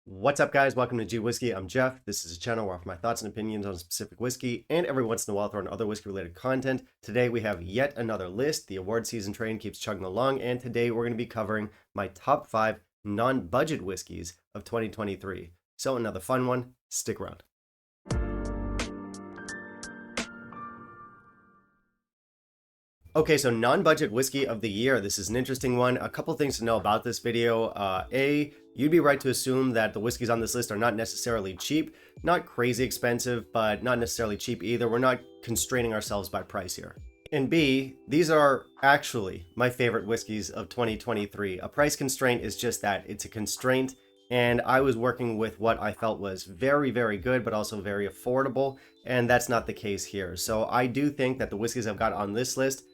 What's up, guys? Welcome to G Whiskey. I'm Jeff. This is a channel where I offer my thoughts and opinions on a specific whiskey, and every once in a while throw in other whiskey-related content. Today we have yet another list. The award season train keeps chugging along, and today we're going to be covering my top 5 non-budget whiskeys of 2023. So another fun one. Stick around. Okay, so non-budget whiskey of the year. This is an interesting one. A couple things to know about this video. You'd be right to assume that the whiskeys on this list are not necessarily cheap, not crazy expensive, but not necessarily cheap either. We're not constraining ourselves by price here. And B, these are actually my favorite whiskeys of 2023. A price constraint is just that. It's a constraint, and I was working with what I felt was very, very good, but also very affordable, and that's not the case here. So I do think that the whiskeys I've got on this list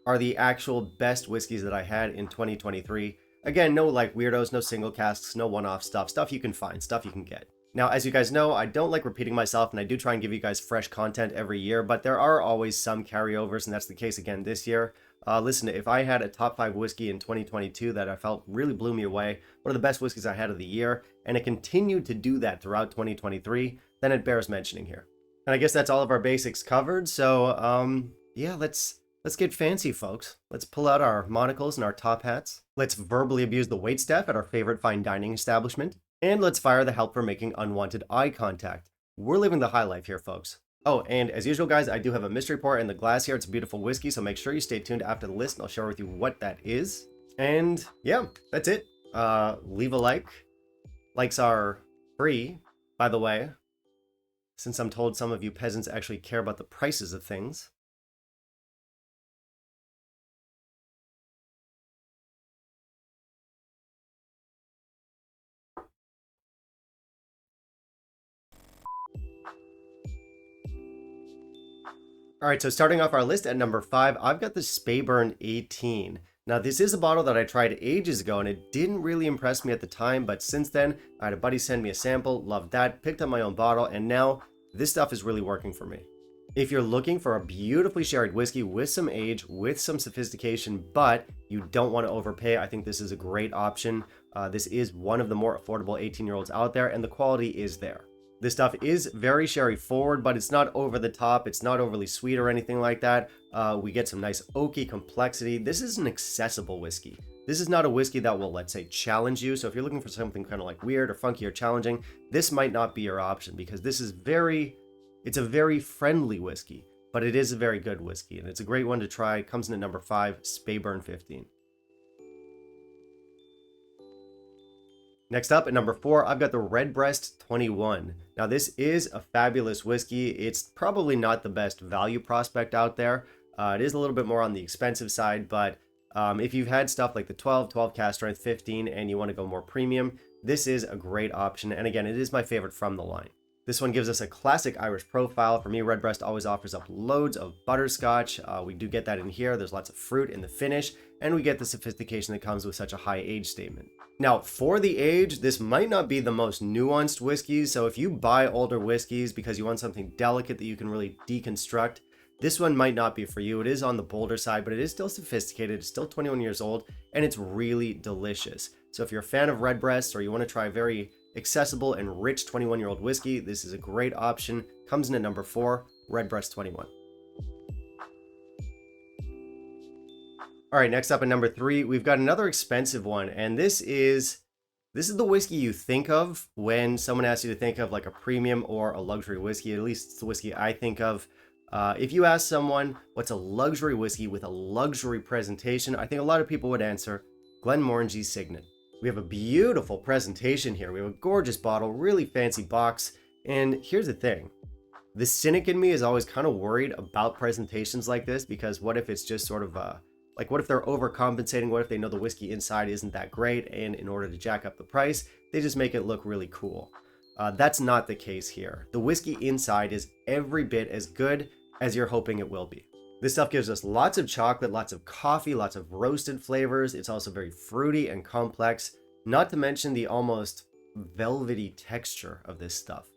are the actual best whiskeys that I had in 2023. Again, no like weirdos, no single casks, no one-off stuff you can find, stuff you can get. Now, as you guys know, I don't like repeating myself, and I do try and give you guys fresh content every year, but there are always some carryovers, and that's the case again this year. Listen, if I had a top 5 whiskey in 2022 that I felt really blew me away, one of the best whiskeys I had of the year, and it continued to do that throughout 2023, then it bears mentioning here. And I guess that's all of our basics covered, so yeah, let's get fancy, folks. Let's pull out our monocles and our top hats. Let's verbally abuse the waitstaff at our favorite fine dining establishment. And let's fire the help for making unwanted eye contact. We're living the high life here, folks. Oh, and as usual, guys, I do have a mystery pour in the glass here. It's a beautiful whiskey, so make sure you stay tuned after the list, and I'll share with you what that is. And yeah, that's it. Leave a like. Likes are free, by the way, since I'm told some of you peasants actually care about the prices of things. All right, so starting off our list at number 5, I've got the Speybur 18. Now, this is a bottle that I tried ages ago, and it didn't really impress me at the time, but since then, I had a buddy send me a sample, loved that, picked up my own bottle, and now this stuff is really working for me. If you're looking for a beautifully sherried whiskey with some age, with some sophistication, but you don't want to overpay, I think this is a great option. This is one of the more affordable 18-year-olds out there, and the quality is there. This stuff is very sherry forward, but it's not over the top. It's not overly sweet or anything like that. We get some nice oaky complexity. This is an accessible whiskey. This is not a whiskey that will, let's say, challenge you. So if you're looking for something kind of like weird or funky or challenging, this might not be your option, because this is it's a very friendly whiskey, but it is a very good whiskey, and it's a great one to try. It comes in at number 5, Speybur 15. Next up at number 4, I've got the Redbreast 21. Now, this is a fabulous whiskey. It's probably not the best value prospect out there. It is a little bit more on the expensive side, but if you've had stuff like the 12 cask strength, 15, and you want to go more premium, this is a great option. And again, it is my favorite from the line. This one gives us a classic Irish profile. For me, Redbreast always offers up loads of butterscotch. We do get that in here. There's lots of fruit in the finish, and we get the sophistication that comes with such a high age statement. Now, for the age, this might not be the most nuanced whiskeys, so if you buy older whiskeys because you want something delicate that you can really deconstruct, this one might not be for you. It is on the bolder side, but it is still sophisticated. It's still 21 years old, and it's really delicious. So if you're a fan of Redbreast, or you want to try a very accessible and rich 21-year-old whiskey, this is a great option. Comes in at number 4, Redbreast 21. All right, next up at number 3, we've got another expensive one, and this is the whiskey you think of when someone asks you to think of like a premium or a luxury whiskey. At least it's the whiskey I think of. If you ask someone what's a luxury whiskey with a luxury presentation, I think a lot of people would answer Glenmoy Signet. We have a beautiful presentation here. We have a gorgeous bottle, really fancy box, and here's the thing. The cynic in me is always kind of worried about presentations like this, because what if it's just sort of like, what if they're overcompensating? What if they know the whiskey inside isn't that great, and in order to jack up the price, they just make it look really cool? That's not the case here. The whiskey inside is every bit as good as you're hoping it will be. This stuff gives us lots of chocolate, lots of coffee, lots of roasted flavors. It's also very fruity and complex, not to mention the almost velvety texture of this stuff.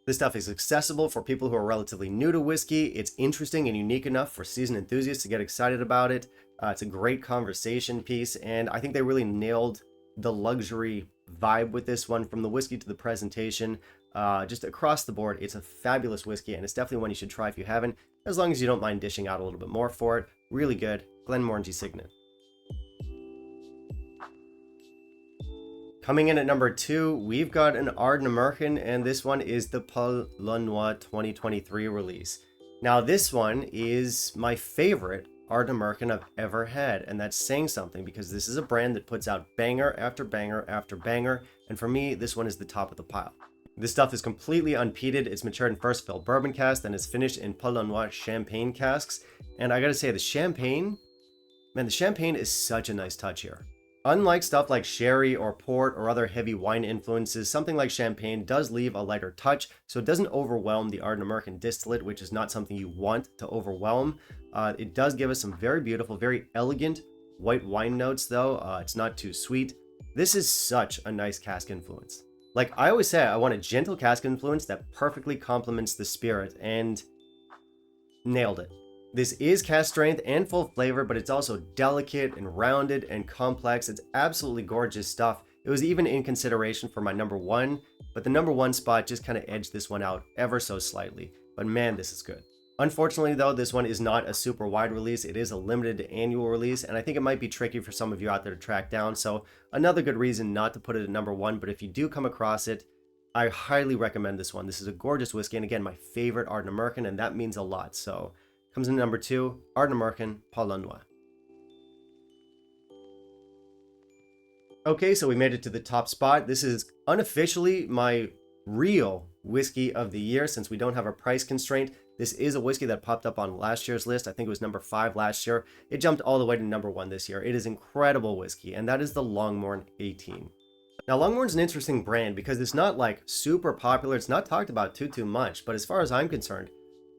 This stuff is accessible for people who are relatively new to whiskey. It's interesting and unique enough for seasoned enthusiasts to get excited about it. It's a great conversation piece, and I think they really nailed the luxury vibe with this one, from the whiskey to the presentation, just across the board. It's a fabulous whiskey, and it's definitely one you should try if you haven't, as long as you don't mind dishing out a little bit more for it. Really good. Glenmoy Signet. Coming in at number 2, we've got an Arden American, and this one is the Paul Longo 2023 release. Now, this one is my favorite Arden American I've ever had, and that's saying something, because this is a brand that puts out banger after banger after banger, and for me, this one is the top of the pile. This stuff is completely unpeated. It's matured in first fill bourbon cask, then it's finished in Paul Longo champagne casks, and I gotta say, the champagne is such a nice touch here. Unlike stuff like sherry or port or other heavy wine influences, something like champagne does leave a lighter touch, so it doesn't overwhelm the Arden American distillate, which is not something you want to overwhelm. It does give us some very beautiful, very elegant white wine notes, though. It's not too sweet. This is such a nice cask influence. Like I always say, I want a gentle cask influence that perfectly complements the spirit, and nailed it. This is cask strength and full flavor, but it's also delicate and rounded and complex. It's absolutely gorgeous stuff. It was even in consideration for my number 1, but the number 1 spot just kind of edged this one out ever so slightly. But man, this is good. Unfortunately, though, this one is not a super wide release. It is a limited annual release, and I think it might be tricky for some of you out there to track down. So another good reason not to put it at number 1, but if you do come across it, I highly recommend this one. This is a gorgeous whiskey, and again, my favorite Arden American, and that means a lot. So comes in number 2, Arden American Paul Longo. Okay, so we made it to the top spot. This is unofficially my real whiskey of the year, since we don't have a price constraint. This is a whiskey that popped up on last year's list. I think it was number 5 last year. It jumped all the way to number 1 this year. It is incredible whiskey, and that is the Longmorn 18. Now, Longmorn's an interesting brand because it's not like super popular. It's not talked about too much, but as far as I'm concerned,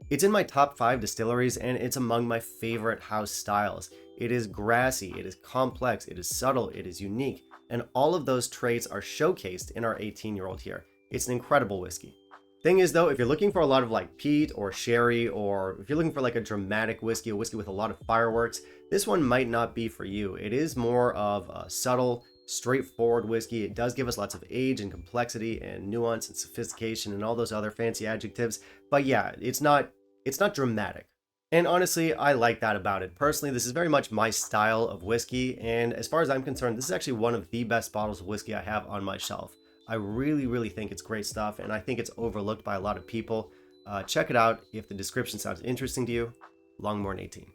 it's in my top 5 distilleries, and it's among my favorite house styles. It is grassy, it is complex, it is subtle, it is unique, and all of those traits are showcased in our 18-year-old here. It's an incredible whiskey. Thing is, though, if you're looking for a lot of like peat or sherry, or if you're looking for like a dramatic whiskey, a whiskey with a lot of fireworks, this one might not be for you. It is more of a subtle, straightforward whiskey. It does give us lots of age and complexity and nuance and sophistication and all those other fancy adjectives, but yeah, it's not dramatic. And honestly, I like that about it. Personally, this is very much my style of whiskey, and as far as I'm concerned, this is actually one of the best bottles of whiskey I have on my shelf. I really think it's great stuff, and I think it's overlooked by a lot of people. Check it out if the description sounds interesting to you. Longmorn 18.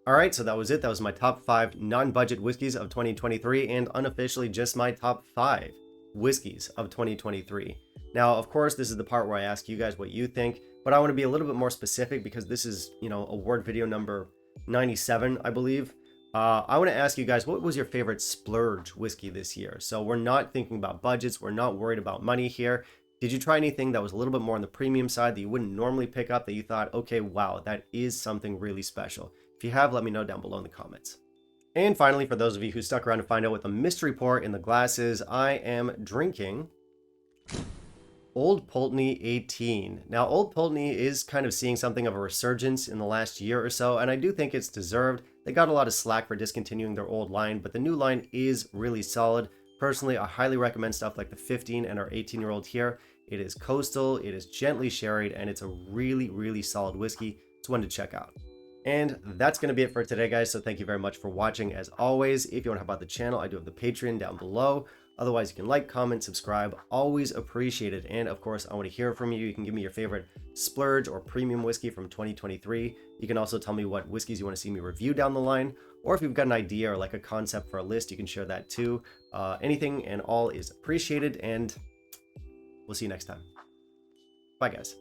Alright, so that was it. That was my top 5 non-budget whiskeys of 2023, and unofficially just my top 5 whiskeys of 2023. Now, of course, this is the part where I ask you guys what you think, but I want to be a little bit more specific because this is, award video number 97, I believe. I want to ask you guys, what was your favorite splurge whiskey this year? So we're not thinking about budgets. We're not worried about money here. Did you try anything that was a little bit more on the premium side that you wouldn't normally pick up, that you thought, okay, wow, that is something really special? If you have, let me know down below in the comments. And finally, for those of you who stuck around to find out what the mystery pour in the glass is, I am drinking Old Pulteney 18. Now, Old Pulteney is kind of seeing something of a resurgence in the last year or so, and I do think it's deserved. They got a lot of slack for discontinuing their old line, but the new line is really solid. Personally, I highly recommend stuff like the 15 and our 18-year-old here. It is coastal, it is gently sherried, and it's a really solid whiskey. It's one to check out. And that's going to be it for today, guys. So thank you very much for watching. As always, if you want to help out the channel, I do have the Patreon down below. Otherwise, you can like, comment, subscribe. Always appreciate it. And of course, I want to hear from you. You can give me your favorite splurge or premium whiskey from 2023. You can also tell me what whiskeys you want to see me review down the line. Or if you've got an idea or like a concept for a list, you can share that too. Anything and all is appreciated. And we'll see you next time. Bye, guys.